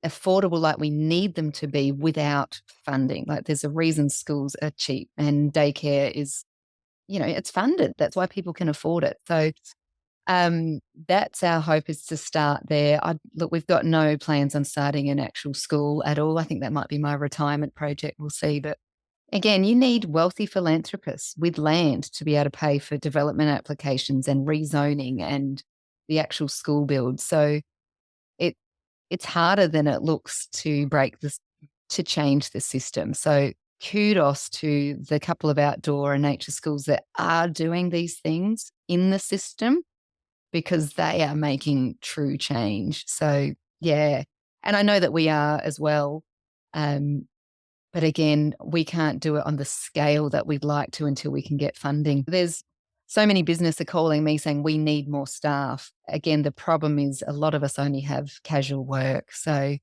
affordable like we need them to be without funding. Like, there's a reason schools are cheap and daycare is, it's funded. That's why people can afford it. So that's our hope, is to start there. Look, we've got no plans on starting an actual school at all. I think that might be my retirement project. We'll see. But again, you need wealthy philanthropists with land to be able to pay for development applications and rezoning and the actual school build. So it's harder than it looks to change the system. So kudos to the couple of outdoor and nature schools that are doing these things in the system, because they are making true change. So, yeah. And I know that we are as well. But again, we can't do it on the scale that we'd like to until we can get funding. There's so many businesses are calling me saying we need more staff. Again, the problem is a lot of us only have casual work. So,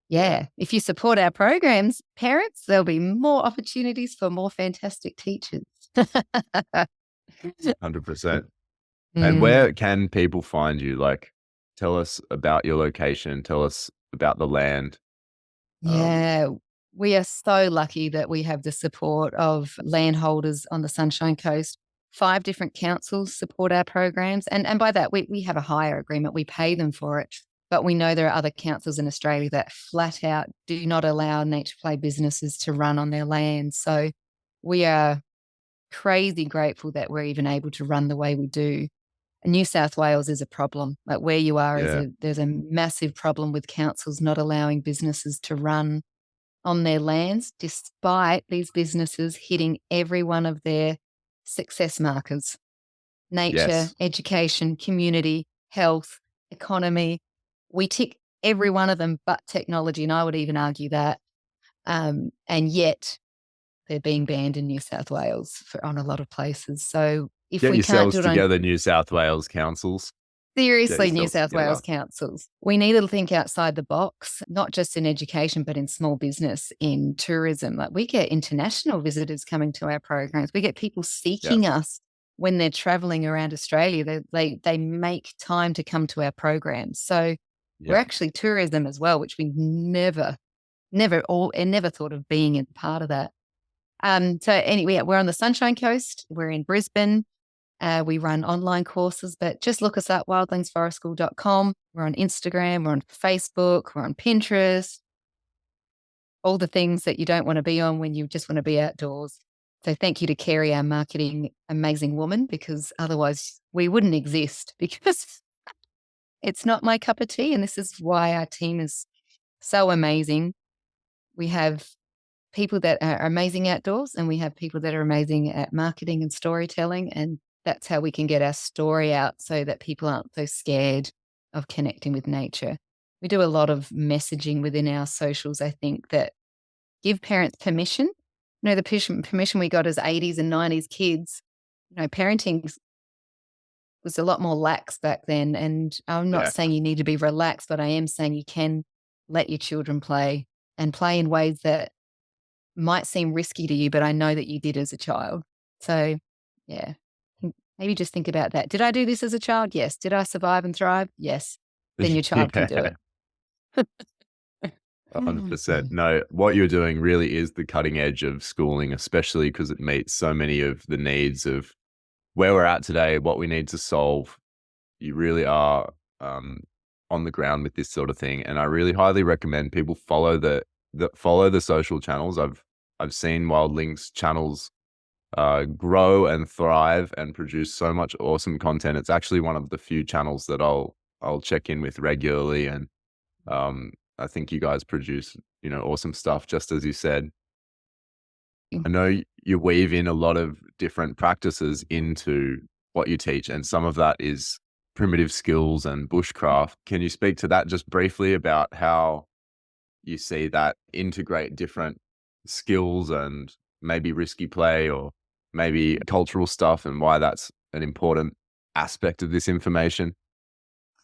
yeah, if you support our programs, parents, there'll be more opportunities for more fantastic teachers. 100%. And where can people find you? Like, tell us about your location. Tell us about the land. Yeah, we are so lucky that we have the support of landholders on the Sunshine Coast. 5 different councils support our programs. And by that, we have a hire agreement. We pay them for it. But we know there are other councils in Australia that flat out do not allow nature play businesses to run on their land. So we are crazy grateful that we're even able to run the way we do. New South Wales is a problem. Like, where you are, there's a massive problem with councils not allowing businesses to run on their lands, despite these businesses hitting every one of their success markers: nature, education, community, health, economy. We tick every one of them but technology, and I would even argue that. And yet they're being banned in New South Wales on a lot of places. So if Get we can't yourselves do it together, New South Wales councils. seriously, New South Wales councils, we need to think outside the box, not just in education, but in small business, in tourism. Like, we get international visitors coming to our programs. We get people seeking us when they're traveling around Australia. They make time to come to our programs. So we're actually tourism as well, which we never thought of being a part of that. So anyway, we're on the Sunshine Coast. We're in Brisbane. We run online courses, but just look us up, wildlingsforestschool.com. We're on Instagram, we're on Facebook, we're on Pinterest, all the things that you don't want to be on when you just want to be outdoors. So thank you to Kerry, our marketing amazing woman, because otherwise we wouldn't exist, because it's not my cup of tea. And this is why our team is so amazing. We have people that are amazing outdoors, and we have people that are amazing at marketing and storytelling. And that's how we can get our story out, so that people aren't so scared of connecting with nature. We do a lot of messaging within our socials, I think, that give parents permission. The permission we got as 80s and 90s kids, parenting was a lot more lax back then. And I'm not saying you need to be relaxed, but I am saying you can let your children play, and play in ways that might seem risky to you, but I know that you did as a child. So, yeah, maybe just think about that. Did I do this as a child? Yes. Did I survive and thrive? Yes. Then your child can do it. 100%. No, what you're doing really is the cutting edge of schooling, especially because it meets so many of the needs of where we're at today, what we need to solve. You really are on the ground with this sort of thing, and I really highly recommend people follow the social channels. I've seen Wildlings channels grow and thrive and produce so much awesome content. It's actually one of the few channels that I'll check in with regularly, and I think you guys produce awesome stuff. Just as you said, I know you weave in a lot of different practices into what you teach, and some of that is primitive skills and bushcraft. Can you speak to that just briefly about how you see that integrate different skills and maybe risky play or maybe cultural stuff, and why that's an important aspect of this information?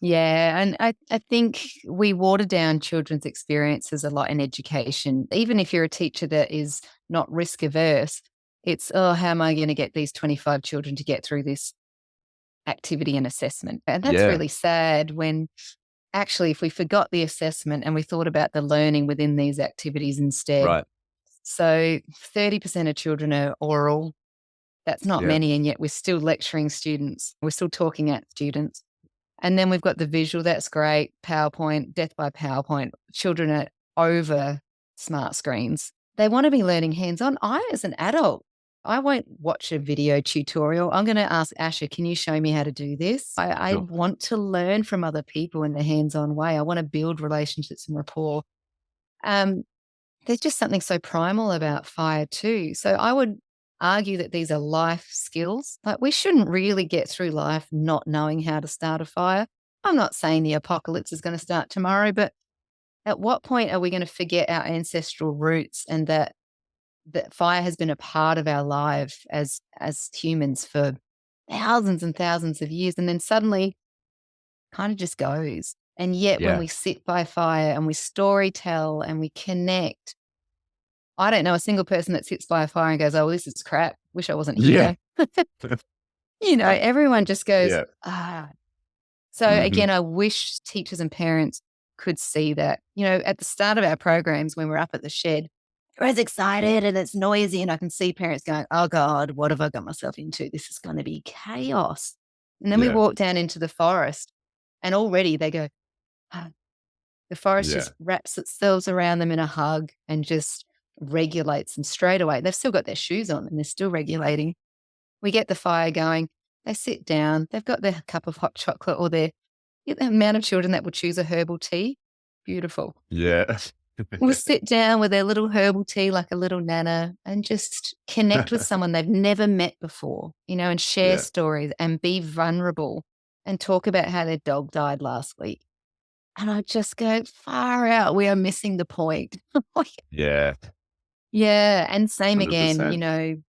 Yeah, and I think we water down children's experiences a lot in education. Even if you're a teacher that is not risk averse, it's, oh, how am I going to get these 25 children to get through this activity and assessment? And that's Yeah, really sad when actually, if we forgot the assessment and we thought about the learning within these activities instead. right. So 30% of children are oral. That's not Yeah, many, and yet we're still lecturing students. We're still talking at students. And then we've got the visual, that's great. PowerPoint, death by PowerPoint. Children are over smart screens. They want to be learning hands-on. I, as an adult, I won't watch a video tutorial. I'm going to ask Asher, can you show me how to do this? I sure. want to learn from other people in the hands-on way. I want to build relationships and rapport. Um, there's just something so primal about fire too. So I would argue that these are life skills. Like, we shouldn't really get through life not knowing how to start a fire. I'm not saying the apocalypse is going to start tomorrow, but at what point are we going to forget our ancestral roots, and that fire has been a part of our life as humans for thousands and thousands of years, and then suddenly kind of just goes. And yet when Yeah. we sit by fire and we story tell and we connect, I don't know a single person that sits by a fire and goes, "Oh, this is crap. Wish I wasn't Yeah. here." Everyone just goes, Yeah. "Ah." So Mhm. again, I wish teachers and parents could see that. At the start of our programs, when we're up at the shed, everyone's excited and it's noisy, and I can see parents going, "Oh God, what have I got myself into? This is going to be chaos." And then we Yeah. walk down into the forest, and already they go, "Ah." The forest Yeah. just wraps itself around them in a hug and just regulates them straight away. They've still got their shoes on and they're still regulating. We get the fire going. They sit down. They've got their cup of hot chocolate, or the amount of children that will choose a herbal tea. Beautiful. Yeah. Will sit down with their little herbal tea like a little nana and just connect with someone they've never met before, and share Yeah. stories and be vulnerable and talk about how their dog died last week. And I just go, far out, we are missing the point. Like, Yeah. yeah, and same again, 100%.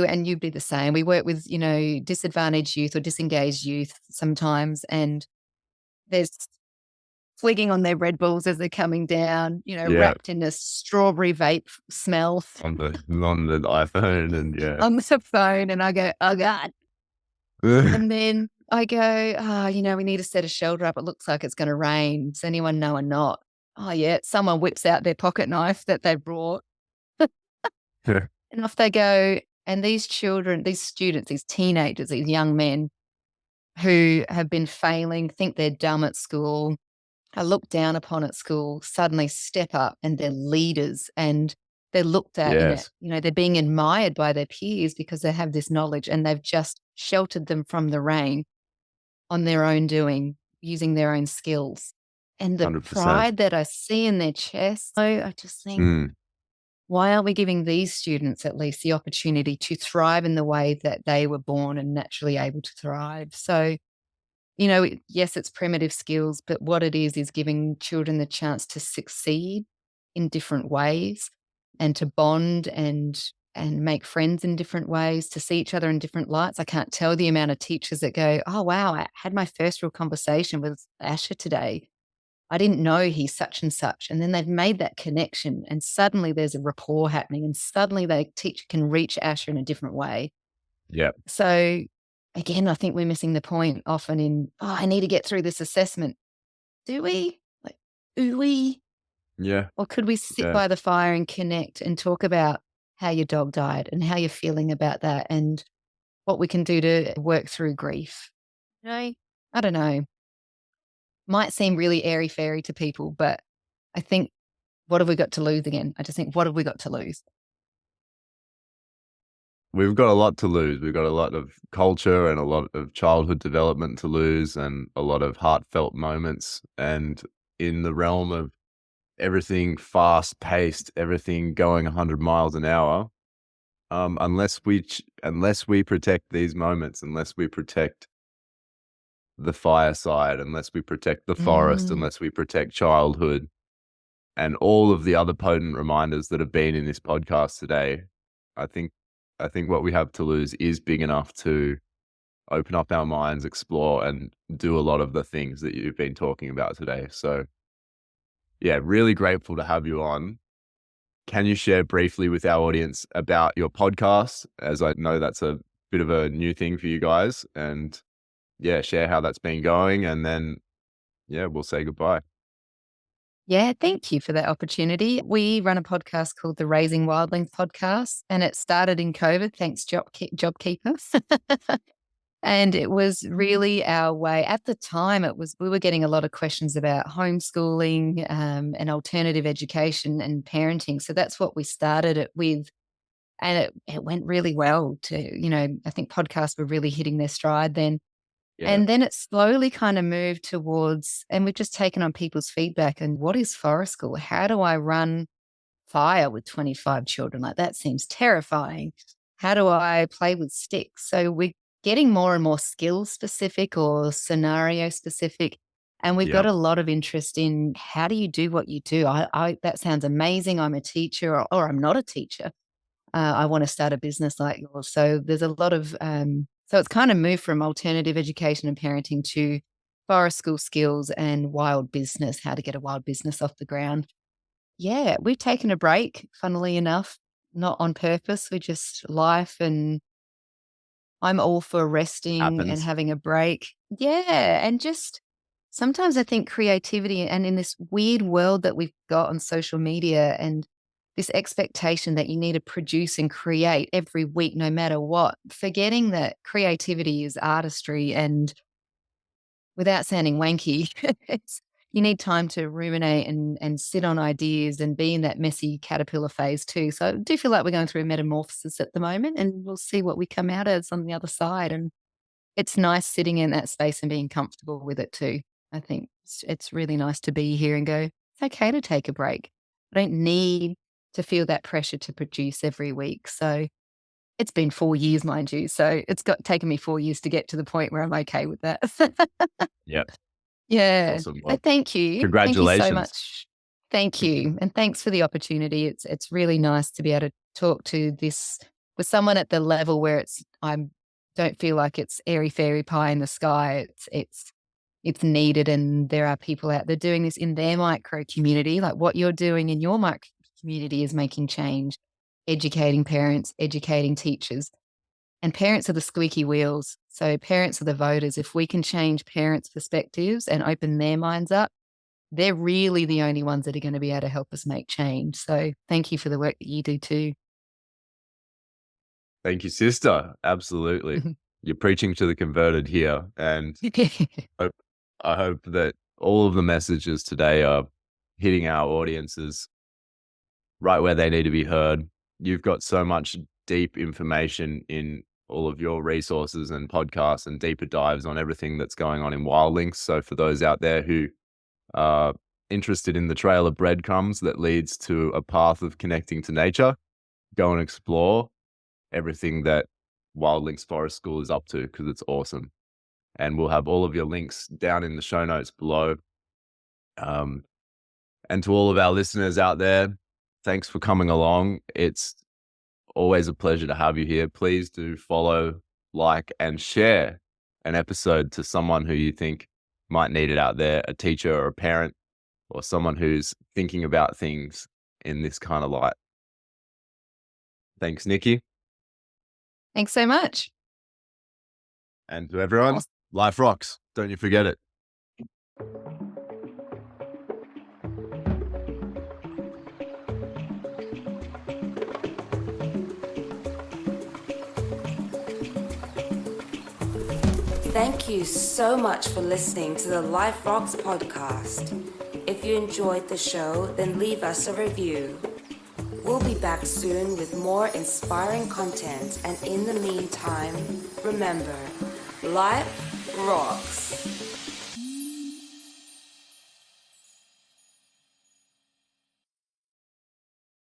and you'd be the same. We work with, disadvantaged youth or disengaged youth sometimes, and there's fligging on their Red Bulls as they're coming down, Yeah. wrapped in a strawberry vape smell On the iPhone, and yeah. on the phone, and I go, "Oh God." And then I go, "Oh, we need to set a shelter up. It looks like it's gonna rain. Does anyone know a knot?" Oh, yeah. Someone whips out their pocket knife that they brought, and off they go. And these children, these students, these teenagers, these young men who have been failing, think they're dumb at school, are looked down upon at school, suddenly step up and they're leaders, and they're looked at in it. Yes. They're being admired by their peers because they have this knowledge, and they've just sheltered them from the rain on their own doing, using their own skills. And the 100%. pride that I see in their chest, so I just think, Mm. why aren't we giving these students at least the opportunity to thrive in the way that they were born and naturally able to thrive? So, yes, it's primitive skills, but what it is giving children the chance to succeed in different ways, and to bond and make friends in different ways, to see each other in different lights. I can't tell the amount of teachers that go, "Oh, wow, I had my first real conversation with Asher today. I didn't know he's such and such." And then they've made that connection, and suddenly there's a rapport happening, and suddenly the teacher can reach Asher in a different way. Yeah. So again, I think we're missing the point often in, "Oh, I need to get through this assessment." Do we? Like, do we? Yeah. Or could we sit Yeah. by the fire and connect and talk about how your dog died and how you're feeling about that and what we can do to work through grief? You know, I don't know. Might seem really airy fairy to people, but I think, what have we got to lose again? I just think, what have we got to lose? We've got a lot to lose. We've got a lot of culture and a lot of childhood development to lose and a lot of heartfelt moments. And in the realm of everything fast paced, everything going 100 miles an hour, unless we protect these moments, unless we protect the fireside, unless we protect the forest, Mm, unless we protect childhood, and all of the other potent reminders that have been in this podcast today, I think I think what we have to lose is big enough to open up our minds, explore, and do a lot of the things that you've been talking about today. So yeah, really grateful to have you on. Can you share briefly with our audience about your podcast? As I know that's a bit of a new thing for you guys, and yeah, share how that's been going, and then yeah, we'll say goodbye. yeah, thank you for that opportunity. We run a podcast called the Raising Wildlings podcast, and it started in COVID. Thanks, JobKeeper. And it was really our way. At the time, it was we were getting a lot of questions about homeschooling and alternative education and parenting. So that's what we started it with, and it went really well. I think podcasts were really hitting their stride then. Yeah, And then it slowly kind of moved towards, and we've just taken on people's feedback. And what is forest school? How do I run fire with 25 children? Like, that seems terrifying. How do I play with sticks? So we're getting more and more skill specific or scenario specific. And we've yeah, got a lot of interest in, how do you do what you do? That sounds amazing. I'm a teacher, or I'm not a teacher. I want to start a business like yours. So there's a lot of, so it's kind of moved from alternative education and parenting to forest school skills and wild business, how to get a wild business off the ground. Yeah, we've taken a break, funnily enough, not on purpose. We just life, and I'm all for resting and happens. having a break. Yeah, and just sometimes I think creativity, and in this weird world that we've got on social media and this expectation that you need to produce and create every week no matter what, forgetting that creativity is artistry, and without sounding wanky, it's, you need time to ruminate and sit on ideas and be in that messy caterpillar phase too. So I do feel like we're going through a metamorphosis at the moment, and we'll see what we come out as on the other side. And it's nice sitting in that space and being comfortable with it too. I think it's really nice to be here and go, it's okay to take a break. I don't need to feel that pressure to produce every week. So it's been 4 years, mind you. So it's got taken me 4 years to get to the point where I'm okay with that. Yeah, Yeah. awesome. But Well, thank you. Thank you so congratulations. much. Thank you. And thanks for the opportunity. It's really nice to be able to talk to this with someone at the level where I don't feel like it's airy fairy pie in the sky. It's needed, and there are people out there doing this in their micro community. Like what you're doing in your micro community is making change, educating parents, educating teachers. And parents are the squeaky wheels. So parents are the voters. If we can change parents' perspectives and open their minds up, they're really the only ones that are going to be able to help us make change. So thank you for the work that you do too. Thank you, sister. Absolutely. You're preaching to the converted here. And hope, I hope that all of the messages today are hitting our audiences right where they need to be heard. You've got so much deep information in all of your resources and podcasts and deeper dives on everything that's going on in Wildlings. So for those out there who are interested in the trail of breadcrumbs that leads to a path of connecting to nature, go and explore everything that Wildlings Forest School is up to, because it's awesome. And we'll have all of your links down in the show notes below. Um, and to all of our listeners out there, thanks for coming along. It's always a pleasure to have you here. Please do follow, like, and share an episode to someone who you think might need it out there, a teacher or a parent, or someone who's thinking about things in this kind of light. Thanks, Nikki. Thanks so much. And to everyone, Awesome. life rocks. Don't you forget it. Thank you so much for listening to the Life Rocks podcast. If you enjoyed the show, then leave us a review. We'll be back soon with more inspiring content, and in the meantime, remember, life rocks.